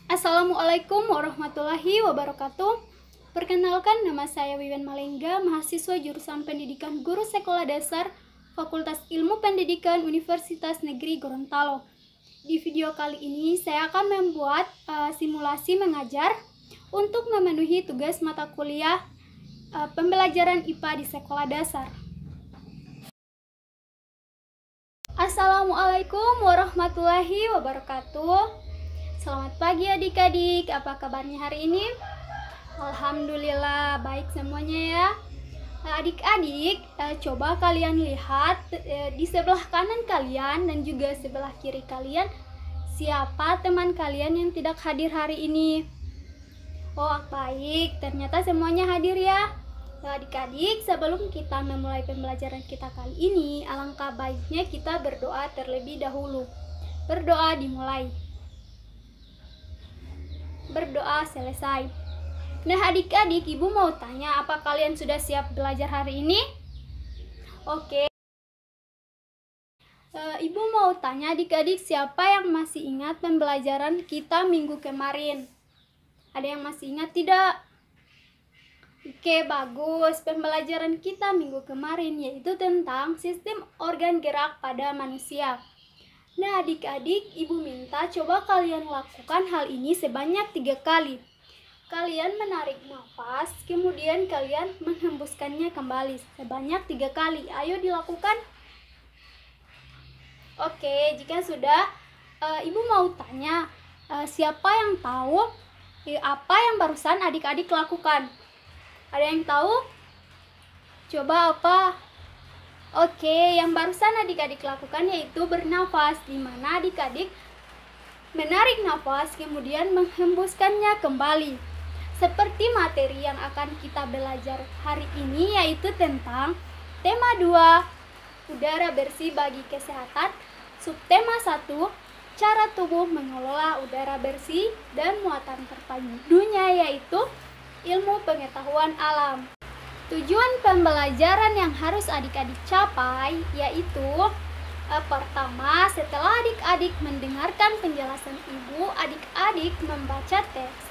Assalamualaikum warahmatullahi wabarakatuh. Perkenalkan, nama saya Wiwen Malengga, mahasiswa jurusan Pendidikan Guru Sekolah Dasar Fakultas Ilmu Pendidikan Universitas Negeri Gorontalo. Di video kali ini saya akan membuat simulasi mengajar untuk memenuhi tugas mata kuliah pembelajaran IPA di sekolah dasar. Assalamualaikum warahmatullahi wabarakatuh. Selamat pagi adik-adik, apa kabarnya hari ini? Alhamdulillah baik semuanya ya. Adik-adik, coba kalian lihat di sebelah kanan kalian dan juga sebelah kiri kalian, siapa teman kalian yang tidak hadir hari ini? Oh baik, ternyata semuanya hadir ya. Adik-adik, sebelum kita memulai pembelajaran kita kali ini, alangkah baiknya kita berdoa terlebih dahulu. Berdoa dimulai. Berdoa selesai. Nah adik-adik, ibu mau tanya, apa kalian sudah siap belajar hari ini? Oke. Ibu mau tanya adik-adik, siapa yang masih ingat pembelajaran kita minggu kemarin? Ada yang masih ingat tidak? Oke, bagus. Pembelajaran kita minggu kemarin yaitu tentang sistem organ gerak pada manusia. Nah adik-adik, ibu minta coba kalian lakukan hal ini sebanyak 3 kali. Kalian menarik nafas, kemudian kalian menghembuskannya kembali sebanyak 3 kali. Ayo dilakukan. Oke, jika sudah, ibu mau tanya, siapa yang tahu apa yang barusan adik-adik lakukan? Ada yang tahu? Coba apa? Oke, yang barusan adik-adik lakukan yaitu bernafas, di mana adik-adik menarik nafas kemudian menghembuskannya kembali. Seperti materi yang akan kita belajar hari ini yaitu tentang tema 2, udara bersih bagi kesehatan, subtema 1, cara tubuh mengelola udara bersih, dan muatan terpadunya yaitu ilmu pengetahuan alam. Tujuan pembelajaran yang harus adik-adik capai yaitu pertama, setelah adik-adik mendengarkan penjelasan ibu, adik-adik membaca teks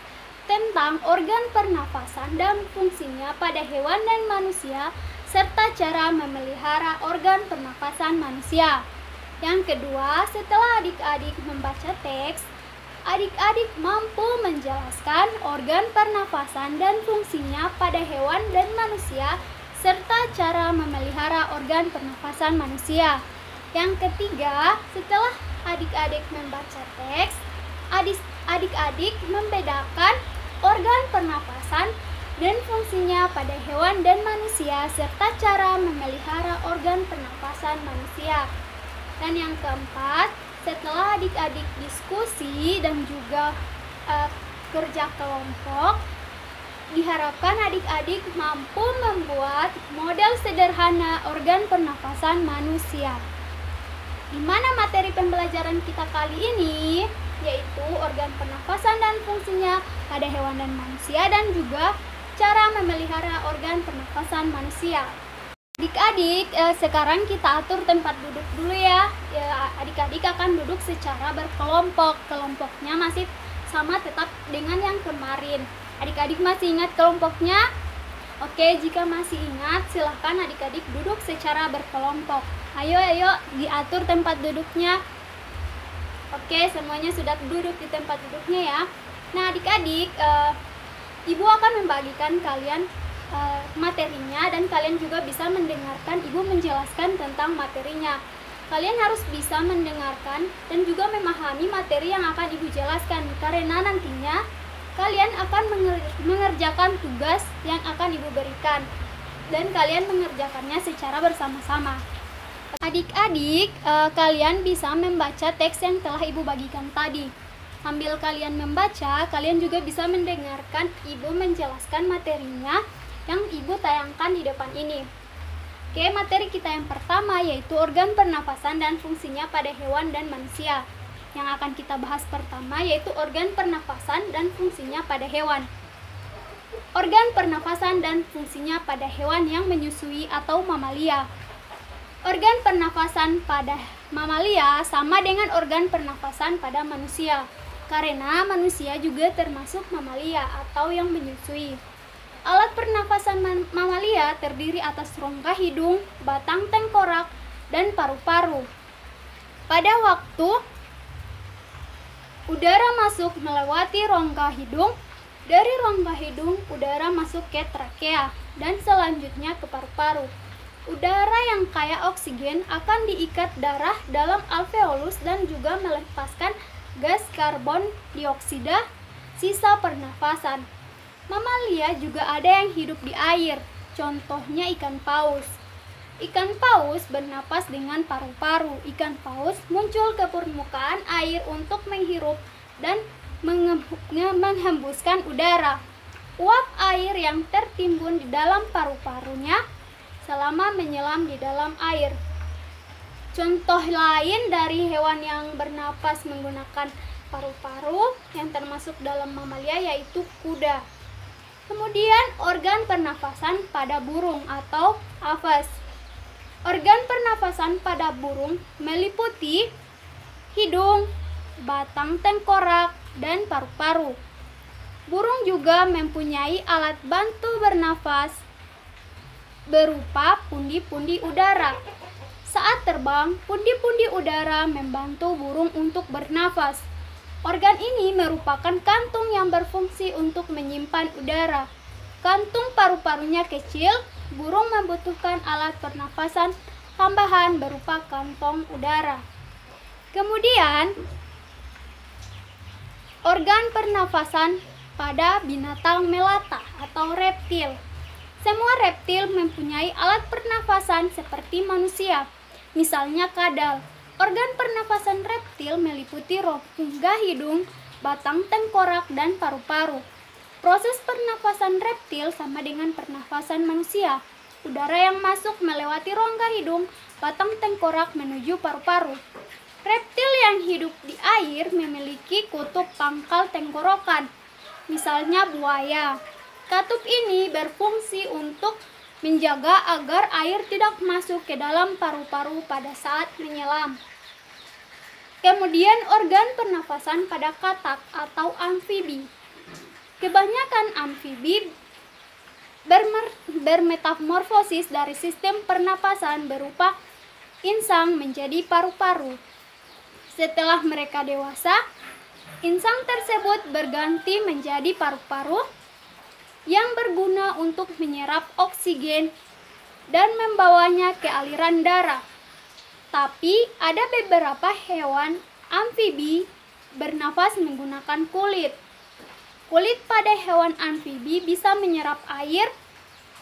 tentang organ pernafasan dan fungsinya pada hewan dan manusia serta cara memelihara organ pernafasan manusia. Yang kedua, setelah adik-adik membaca teks, adik-adik mampu menjelaskan organ pernafasan dan fungsinya pada hewan dan manusia, serta cara memelihara organ pernafasan manusia. Yang ketiga, setelah adik-adik membaca teks, adik-adik membedakan organ pernafasan dan fungsinya pada hewan dan manusia, serta cara memelihara organ pernafasan manusia. Dan yang keempat, setelah adik-adik diskusi dan juga kerja kelompok, diharapkan adik-adik mampu membuat model sederhana organ pernafasan manusia. Di mana materi pembelajaran kita kali ini yaitu organ pernafasan dan fungsinya pada hewan dan manusia, dan juga cara memelihara organ pernafasan manusia. Adik-adik, sekarang kita atur tempat duduk dulu ya. Adik-adik akan duduk secara berkelompok. Kelompoknya masih sama tetap dengan yang kemarin. Adik-adik masih ingat kelompoknya? Oke, jika masih ingat, silahkan adik-adik duduk secara berkelompok. Ayo diatur tempat duduknya. Oke, semuanya sudah duduk di tempat duduknya ya. Nah adik-adik, ibu akan membagikan kalian materinya, dan kalian juga bisa mendengarkan ibu menjelaskan tentang materinya. Kalian harus bisa mendengarkan dan juga memahami materi yang akan ibu jelaskan, karena nantinya kalian akan mengerjakan tugas yang akan ibu berikan dan kalian mengerjakannya secara bersama-sama. Adik-adik, kalian bisa membaca teks yang telah ibu bagikan tadi. Sambil kalian membaca, kalian juga bisa mendengarkan ibu menjelaskan materinya yang ibu tayangkan di depan ini. Oke, materi kita yang pertama yaitu organ pernafasan dan fungsinya pada hewan dan manusia. Yang akan kita bahas pertama yaitu organ pernafasan dan fungsinya pada hewan. Organ pernafasan dan fungsinya pada hewan yang menyusui atau mamalia. Organ pernafasan pada mamalia sama dengan organ pernafasan pada manusia. karena manusia juga termasuk mamalia atau yang menyusui. Alat pernafasan mamalia terdiri atas rongga hidung, batang tengkorak, dan paru-paru. Pada waktu udara masuk melewati rongga hidung, dari rongga hidung udara masuk ke trakea dan selanjutnya ke paru-paru. Udara yang kaya oksigen akan diikat darah dalam alveolus dan juga melepaskan gas karbon dioksida, sisa pernafasan. Mamalia juga ada yang hidup di air, contohnya ikan paus. Ikan paus bernapas dengan paru-paru. Ikan paus muncul ke permukaan air untuk menghirup dan menghembuskan udara. Uap air yang tertimbun di dalam paru-parunya selama menyelam di dalam air. Contoh lain dari hewan yang bernapas menggunakan paru-paru yang termasuk dalam mamalia yaitu kuda. Kemudian organ pernafasan pada burung atau aves. Organ pernafasan pada burung meliputi hidung, batang tengkorak, dan paru-paru. Burung juga mempunyai alat bantu bernafas berupa pundi-pundi udara. Saat terbang, pundi-pundi udara membantu burung untuk bernafas. Organ ini merupakan kantung yang berfungsi untuk menyimpan udara. Kantung paru-parunya kecil, burung membutuhkan alat pernafasan tambahan berupa kantong udara. Kemudian, organ pernafasan pada binatang melata atau reptil. Semua reptil mempunyai alat pernafasan seperti manusia, misalnya kadal. Organ pernafasan reptil meliputi rongga hidung, batang tengkorak, dan paru-paru. Proses pernafasan reptil sama dengan pernafasan manusia. Udara yang masuk melewati rongga hidung, batang tengkorak menuju paru-paru. Reptil yang hidup di air memiliki kutub pangkal tenggorokan, misalnya buaya. Katup ini berfungsi untuk menjaga agar air tidak masuk ke dalam paru-paru pada saat menyelam. Kemudian organ pernafasan pada katak atau amfibi. Kebanyakan amfibi bermetamorfosis dari sistem pernapasan berupa insang menjadi paru-paru. Setelah mereka dewasa, insang tersebut berganti menjadi paru-paru yang berguna untuk menyerap oksigen dan membawanya ke aliran darah. Tapi ada beberapa hewan amfibi bernafas menggunakan kulit. Kulit pada hewan amfibi bisa menyerap air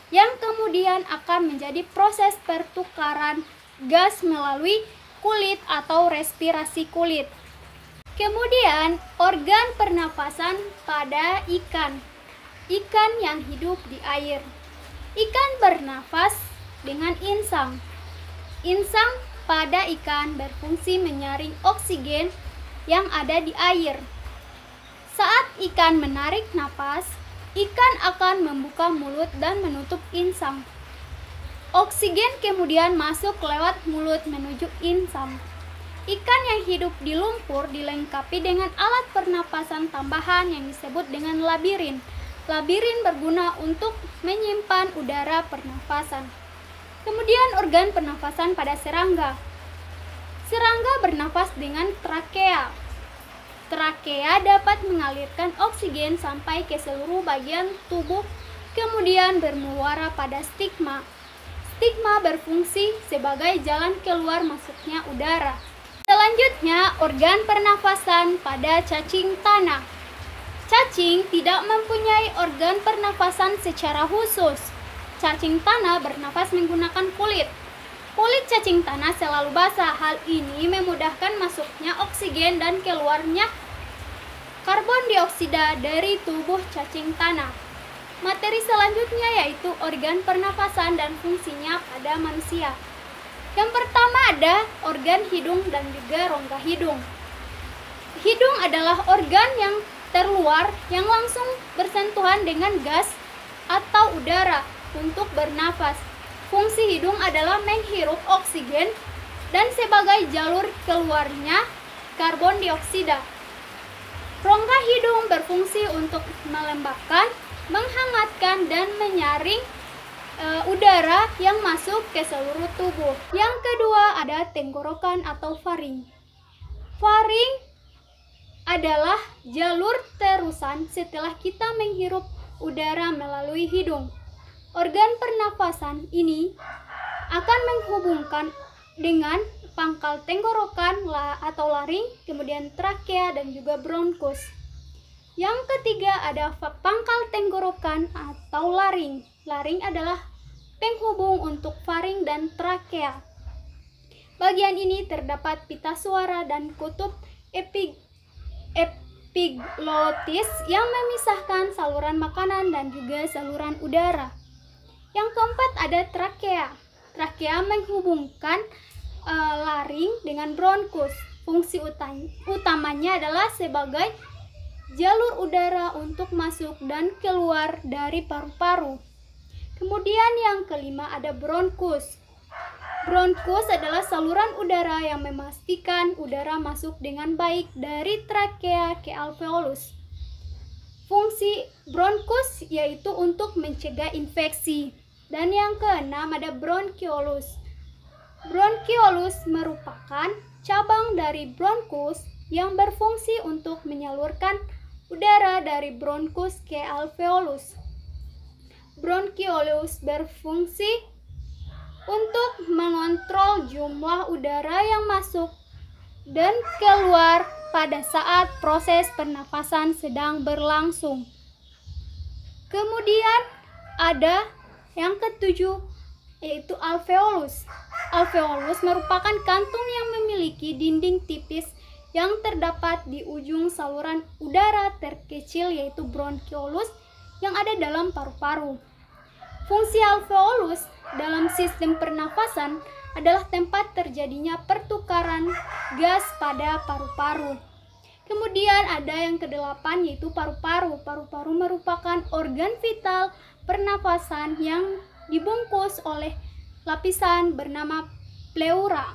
yang kemudian akan menjadi proses pertukaran gas melalui kulit atau respirasi kulit. Kemudian organ pernapasan pada ikan. Ikan yang hidup di air. Ikan bernafas dengan insang. Insang pada ikan berfungsi menyaring oksigen yang ada di air. Saat ikan menarik napas, ikan akan membuka mulut dan menutup insang. Oksigen kemudian masuk lewat mulut menuju insang. Ikan yang hidup di lumpur dilengkapi dengan alat pernapasan tambahan yang disebut dengan labirin. Labirin berguna untuk menyimpan udara pernafasan. Kemudian organ pernafasan pada serangga. Serangga bernafas dengan trakea. Trakea dapat mengalirkan oksigen sampai ke seluruh bagian tubuh, kemudian bermuara pada stigma. Stigma berfungsi sebagai jalan keluar masuknya udara. Selanjutnya, organ pernafasan pada cacing tanah. Cacing tidak mempunyai organ pernafasan secara khusus. Cacing tanah bernafas menggunakan kulit. Kulit cacing tanah selalu basah. Hal ini memudahkan masuknya oksigen dan keluarnya karbon dioksida dari tubuh cacing tanah. Materi selanjutnya yaitu organ pernafasan dan fungsinya pada manusia. Yang pertama ada organ hidung dan juga rongga hidung. Hidung adalah organ yang terluar yang langsung bersentuhan dengan gas atau udara untuk bernafas. Fungsi hidung adalah menghirup oksigen dan sebagai jalur keluarnya karbon dioksida. berfungsi untuk melembabkan, menghangatkan, dan menyaring udara yang masuk ke seluruh tubuh. Yang kedua ada tenggorokan atau faring. Faring adalah jalur terusan setelah kita menghirup udara melalui hidung. Organ pernafasan ini akan menghubungkan dengan pangkal tenggorokan atau laring, kemudian trakea dan juga bronkus. Yang ketiga ada pangkal tenggorokan atau laring. Laring adalah penghubung untuk faring dan trakea. Bagian ini terdapat pita suara dan kutub epiglotis yang memisahkan saluran makanan dan juga saluran udara. Yang keempat ada trakea. Trakea menghubungkan laring dengan bronkus. Fungsi utamanya adalah sebagai jalur udara untuk masuk dan keluar dari paru-paru. Kemudian yang kelima ada bronkus. Bronkus adalah saluran udara yang memastikan udara masuk dengan baik dari trakea ke alveolus. Fungsi bronkus yaitu untuk mencegah infeksi. Dan yang keenam ada bronkiolus. Bronkiolus merupakan cabang dari bronkus yang berfungsi untuk menyalurkan udara dari bronkus ke alveolus. Bronkiolus berfungsi untuk mengontrol jumlah udara yang masuk dan keluar pada saat proses pernafasan sedang berlangsung. Kemudian ada yang ketujuh yaitu alveolus. Alveolus merupakan kantung yang memiliki dinding tipis yang terdapat di ujung saluran udara terkecil yaitu bronkiolus yang ada dalam paru-paru. Fungsi alveolus dalam sistem pernafasan adalah tempat terjadinya pertukaran gas pada paru-paru. Kemudian ada yang kedelapan yaitu paru-paru. Paru-paru merupakan organ vital pernafasan yang dibungkus oleh lapisan bernama pleura.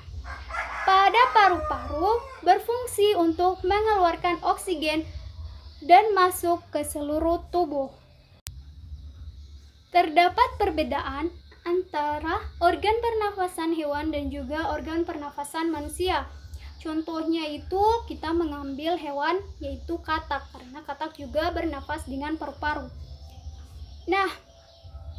Pada paru-paru berfungsi untuk mengeluarkan oksigen dan masuk ke seluruh tubuh. Terdapat perbedaan antara organ pernafasan hewan dan juga organ pernafasan manusia. Contohnya itu kita mengambil hewan yaitu katak, karena katak juga bernafas dengan paru-paru. Nah,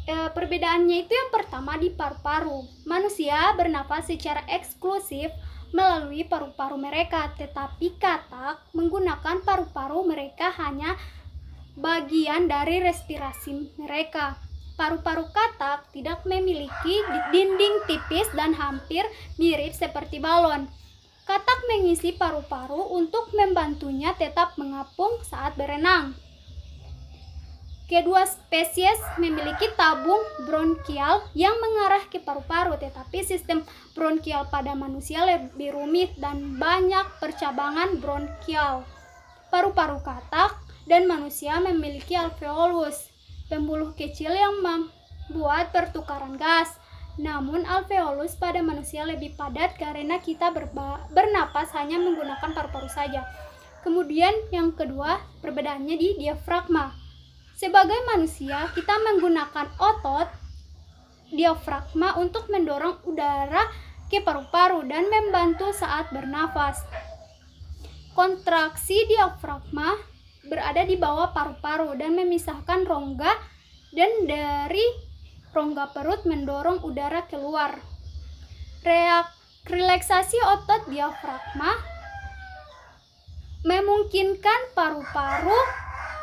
perbedaannya itu yang pertama di paru-paru. Manusia bernafas secara eksklusif melalui paru-paru mereka, tetapi katak menggunakan paru-paru mereka hanya bagian dari respirasi mereka. Paru-paru katak tidak memiliki dinding tipis dan hampir mirip seperti balon. Katak mengisi paru-paru untuk membantunya tetap mengapung saat berenang. Kedua spesies memiliki tabung bronkial yang mengarah ke paru-paru, tetapi sistem bronkial pada manusia lebih rumit dan banyak percabangan bronkial. Paru-paru katak dan manusia memiliki alveolus, pembuluh kecil yang membuat pertukaran gas. Namun alveolus pada manusia lebih padat karena kita bernapas hanya menggunakan paru-paru saja. Kemudian yang kedua, perbedaannya di diafragma. Sebagai manusia, kita menggunakan otot diafragma untuk mendorong udara ke paru-paru dan membantu saat bernafas. Kontraksi diafragma berada di bawah paru-paru dan memisahkan rongga, dan dari rongga perut mendorong udara keluar. Relaksasi otot diafragma memungkinkan paru-paru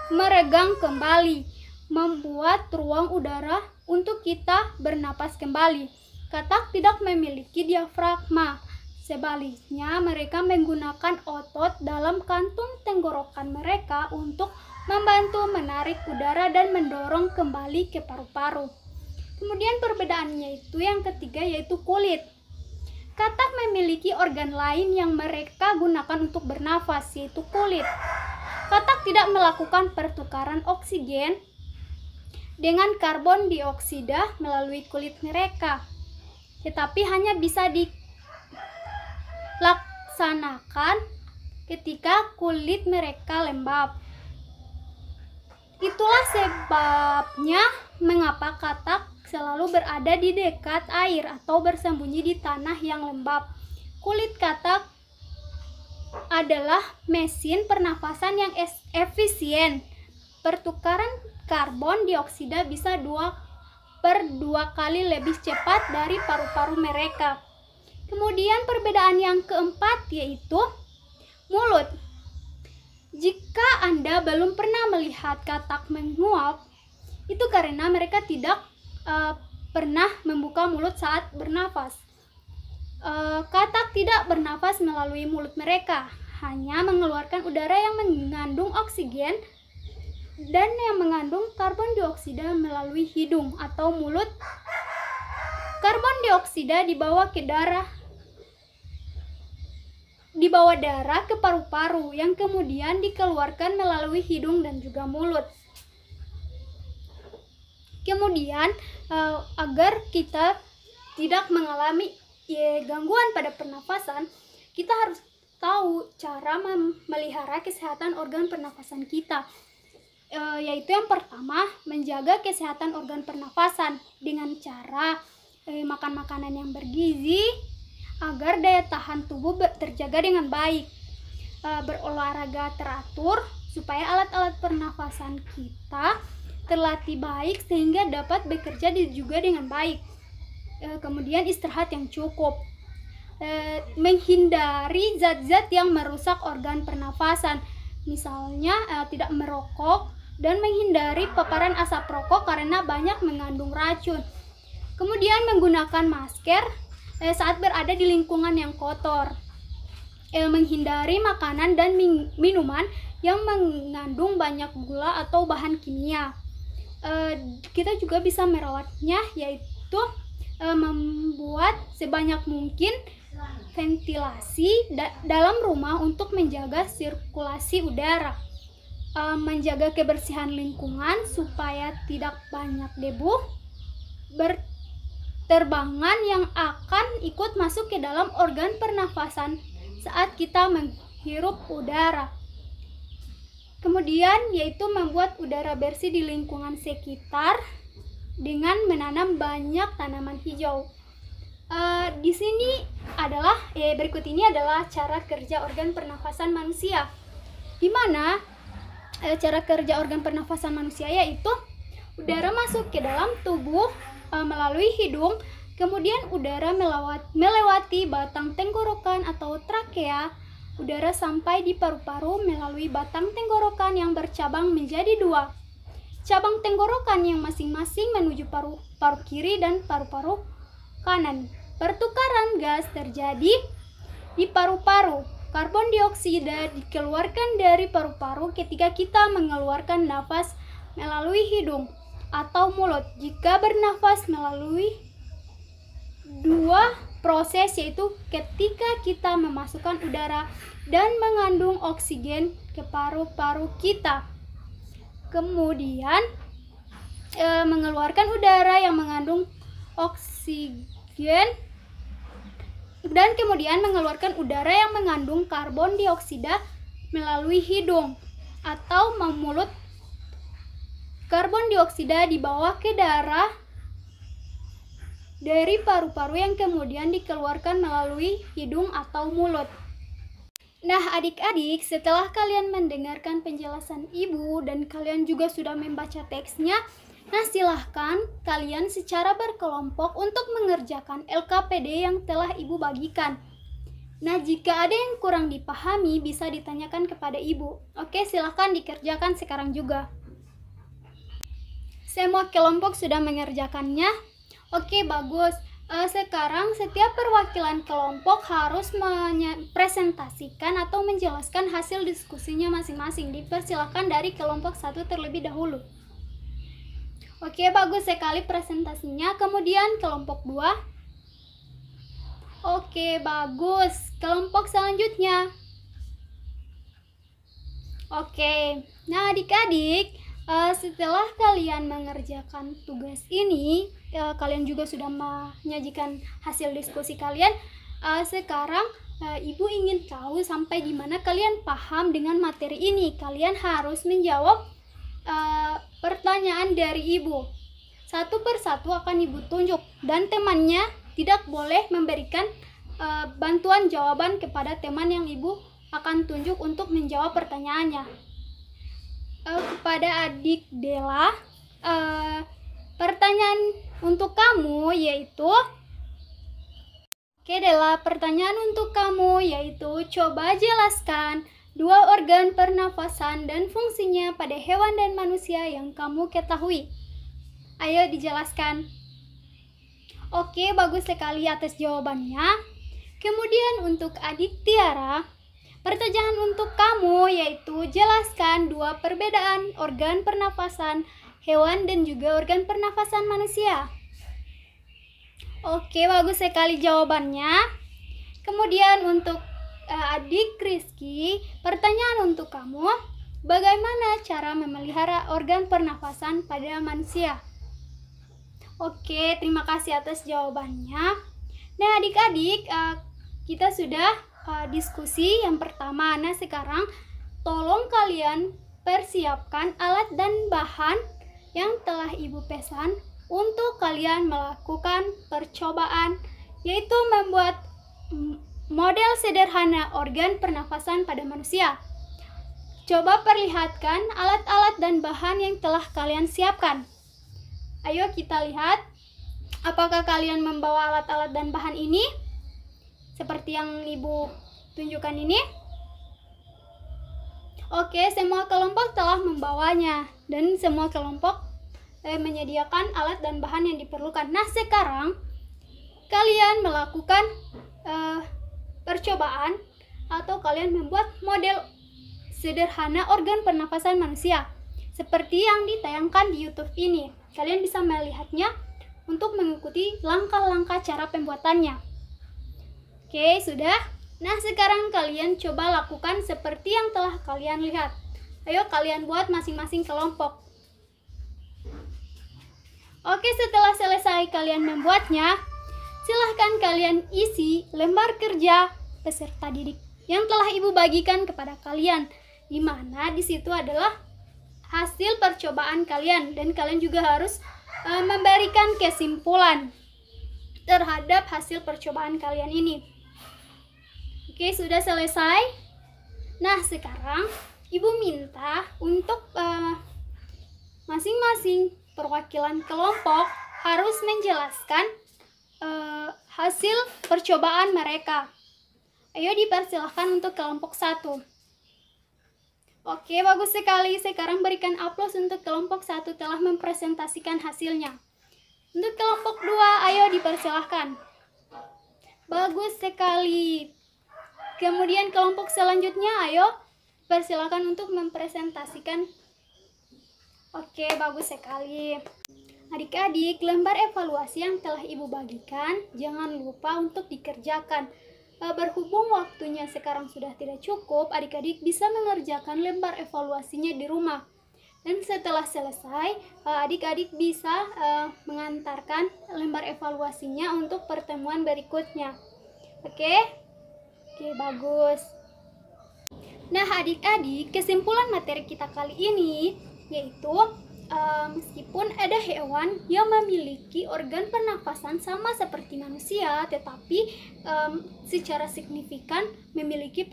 meregang kembali, membuat ruang udara untuk kita bernapas kembali. Katak tidak memiliki diafragma. Sebaliknya, mereka menggunakan otot dalam kantung tenggorokan mereka untuk membantu menarik udara dan mendorong kembali ke paru-paru. Kemudian perbedaannya itu yang ketiga yaitu kulit. Katak memiliki organ lain yang mereka gunakan untuk bernafas, yaitu kulit. Katak tidak melakukan pertukaran oksigen dengan karbon dioksida melalui kulit mereka, tetapi hanya bisa dilaksanakan ketika kulit mereka lembab. Itulah sebabnya mengapa katak selalu berada di dekat air atau bersembunyi di tanah yang lembab. Kulit katak adalah mesin pernafasan yang efisien. Pertukaran karbon dioksida bisa 2/2 kali lebih cepat dari paru-paru mereka. Kemudian perbedaan yang keempat yaitu mulut. Jika Anda belum pernah melihat katak menguap, itu karena mereka tidak pernah membuka mulut saat bernafas. Katak tidak bernafas melalui mulut mereka, hanya mengeluarkan udara yang mengandung oksigen dan yang mengandung karbon dioksida melalui hidung atau mulut. Karbon dioksida dibawa darah ke paru-paru yang kemudian dikeluarkan melalui hidung dan juga mulut. Kemudian agar kita tidak mengalami gangguan pada pernafasan, kita harus tahu cara memelihara kesehatan organ pernafasan kita. Yaitu yang pertama, menjaga kesehatan organ pernafasan dengan cara makan makanan yang bergizi agar daya tahan tubuh terjaga dengan baik, berolahraga teratur supaya alat-alat pernafasan kita terlatih baik sehingga dapat bekerja juga dengan baik. Kemudian istirahat yang cukup, menghindari zat-zat yang merusak organ pernafasan, misalnya tidak merokok dan menghindari paparan asap rokok karena banyak mengandung racun. Kemudian menggunakan masker saat berada di lingkungan yang kotor, menghindari makanan dan minuman yang mengandung banyak gula atau bahan kimia. Kita juga bisa merawatnya, yaitu membuat sebanyak mungkin ventilasi dalam rumah untuk menjaga sirkulasi udara, menjaga kebersihan lingkungan supaya tidak banyak debu terbangan yang akan ikut masuk ke dalam organ pernafasan saat kita menghirup udara. Kemudian yaitu membuat udara bersih di lingkungan sekitar dengan menanam banyak tanaman hijau. Di sini adalah berikut ini adalah cara kerja organ pernafasan manusia. Di mana cara kerja organ pernafasan manusia yaitu udara masuk ke dalam tubuh melalui hidung, kemudian udara melewati batang tenggorokan atau trakea, udara sampai di paru-paru melalui batang tenggorokan yang bercabang menjadi 2 cabang tenggorokan yang masing-masing menuju paru kiri dan paru-paru kanan. Pertukaran gas terjadi di paru-paru. Karbon dioksida dikeluarkan dari paru-paru ketika kita mengeluarkan nafas melalui hidung atau mulut. Jika bernafas melalui 2 proses, yaitu ketika kita memasukkan udara dan mengandung oksigen ke paru-paru kita. Kemudian mengeluarkan udara yang mengandung oksigen dan kemudian mengeluarkan udara yang mengandung karbon dioksida melalui hidung atau mulut. Karbon dioksida dibawa ke darah dari paru-paru yang kemudian dikeluarkan melalui hidung atau mulut. Nah, adik-adik, setelah kalian mendengarkan penjelasan ibu dan kalian juga sudah membaca teksnya, nah silahkan kalian secara berkelompok untuk mengerjakan LKPD yang telah ibu bagikan. Nah, jika ada yang kurang dipahami bisa ditanyakan kepada ibu. Oke, silahkan dikerjakan sekarang juga. Semua kelompok sudah mengerjakannya? Oke, bagus. Sekarang setiap perwakilan kelompok harus mempresentasikan atau menjelaskan hasil diskusinya masing-masing. Dipersilakan dari kelompok 1 terlebih dahulu. Oke, bagus sekali presentasinya. Kemudian kelompok 2. Oke, bagus. Kelompok selanjutnya. Oke, nah adik-adik, setelah kalian mengerjakan tugas ini, kalian juga sudah menyajikan hasil diskusi kalian. Sekarang ibu ingin tahu sampai di mana kalian paham dengan materi ini. Kalian harus menjawab pertanyaan dari ibu. Satu persatu akan ibu tunjuk dan temannya tidak boleh memberikan bantuan jawaban kepada teman yang ibu akan tunjuk untuk menjawab pertanyaannya. Kepada adik Dela, pertanyaan untuk kamu yaitu, oke Dela, pertanyaan untuk kamu yaitu, coba jelaskan dua organ pernafasan dan fungsinya pada hewan dan manusia yang kamu ketahui. Ayo dijelaskan. Oke, bagus sekali atas jawabannya. Kemudian untuk adik Tiara, pertanyaan untuk kamu yaitu, jelaskan dua perbedaan organ pernafasan hewan dan juga organ pernafasan manusia. Oke, bagus sekali jawabannya. Kemudian untuk adik Rizky, pertanyaan untuk kamu, bagaimana cara memelihara organ pernafasan pada manusia? Oke, terima kasih atas jawabannya. Nah adik-adik, kita sudah diskusi yang pertama. Nah sekarang tolong kalian persiapkan alat dan bahan yang telah ibu pesan untuk kalian melakukan percobaan, yaitu membuat model sederhana organ pernafasan pada manusia. Coba perlihatkan alat-alat dan bahan yang telah kalian siapkan. Ayo kita lihat, apakah kalian membawa alat-alat dan bahan ini seperti yang ibu tunjukkan ini? Oke, semua kelompok telah membawanya dan semua kelompok menyediakan alat dan bahan yang diperlukan. Nah sekarang kalian melakukan percobaan atau kalian membuat model sederhana organ pernafasan manusia seperti yang ditayangkan di YouTube ini. Kalian bisa melihatnya untuk mengikuti langkah-langkah cara pembuatannya. Oke, sudah. Nah sekarang kalian coba lakukan seperti yang telah kalian lihat. Ayo kalian buat masing-masing kelompok. Oke, setelah selesai kalian membuatnya, silahkan kalian isi lembar kerja peserta didik yang telah ibu bagikan kepada kalian, di mana di situ adalah hasil percobaan kalian dan kalian juga harus memberikan kesimpulan terhadap hasil percobaan kalian ini. Oke, sudah selesai. Nah sekarang ibu minta untuk masing-masing perwakilan kelompok harus menjelaskan hasil percobaan mereka. Ayo dipersilahkan untuk kelompok 1. Oke, bagus sekali. Sekarang berikan aplaus untuk kelompok 1 telah mempresentasikan hasilnya. Untuk kelompok 2, ayo dipersilahkan. Bagus sekali. Kemudian kelompok selanjutnya, ayo persilahkan untuk mempresentasikan. Oke, bagus sekali. Adik-adik, lembar evaluasi yang telah ibu bagikan jangan lupa untuk dikerjakan. Berhubung waktunya sekarang sudah tidak cukup, adik-adik bisa mengerjakan lembar evaluasinya di rumah. Dan setelah selesai, adik-adik bisa mengantarkan lembar evaluasinya untuk pertemuan berikutnya. Oke, bagus. Nah adik-adik, kesimpulan materi kita kali ini yaitu meskipun ada hewan yang memiliki organ pernafasan sama seperti manusia, tetapi secara signifikan memiliki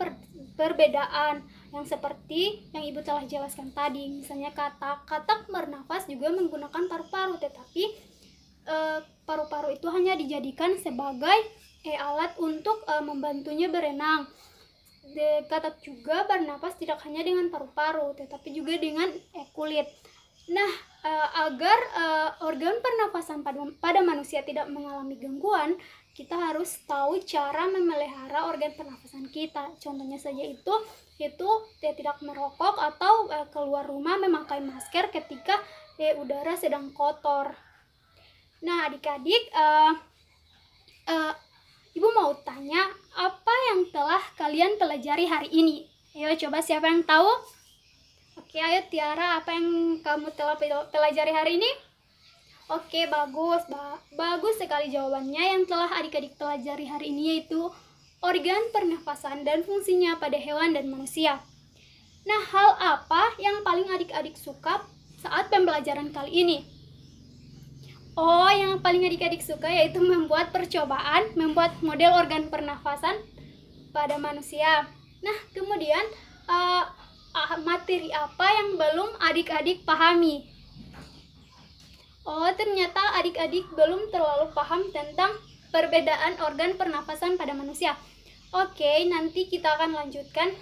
perbedaan yang seperti yang ibu telah jelaskan tadi. Misalnya katak bernafas juga menggunakan paru-paru, tetapi paru-paru itu hanya dijadikan sebagai alat untuk membantunya berenang. Katak juga bernafas tidak hanya dengan paru-paru, tetapi juga dengan kulit. Nah, agar organ pernafasan pada manusia tidak mengalami gangguan, kita harus tahu cara memelihara organ pernafasan kita. Contohnya saja itu tidak merokok atau keluar rumah memakai masker ketika udara sedang kotor. Nah, adik-adik, ibu mau tanya, apa yang telah kalian pelajari hari ini? Ayo coba, siapa yang tahu? Oke, ayo Tiara, apa yang kamu telah pelajari hari ini? Oke, bagus sekali jawabannya. Yang telah adik-adik pelajari hari ini yaitu organ pernafasan dan fungsinya pada hewan dan manusia. Nah, hal apa yang paling adik-adik suka saat pembelajaran kali ini? Oh, yang paling adik-adik suka yaitu membuat percobaan, membuat model organ pernafasan pada manusia. Nah, kemudian materi apa yang belum adik-adik pahami? Oh, ternyata adik-adik belum terlalu paham tentang perbedaan organ pernafasan pada manusia. Oke, nanti kita akan lanjutkan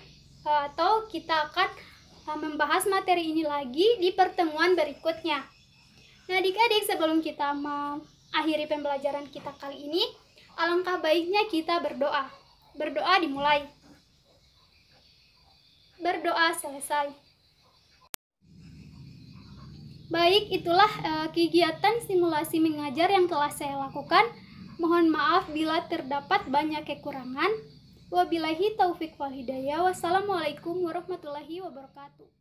atau kita akan membahas materi ini lagi di pertemuan berikutnya. Nah, adik-adik, sebelum kita mengakhiri pembelajaran kita kali ini, alangkah baiknya kita berdoa. Berdoa dimulai. Berdoa selesai. Baik, itulah kegiatan simulasi mengajar yang telah saya lakukan. Mohon maaf bila terdapat banyak kekurangan. Wabillahi taufik wal hidayah. Wassalamualaikum warahmatullahi wabarakatuh.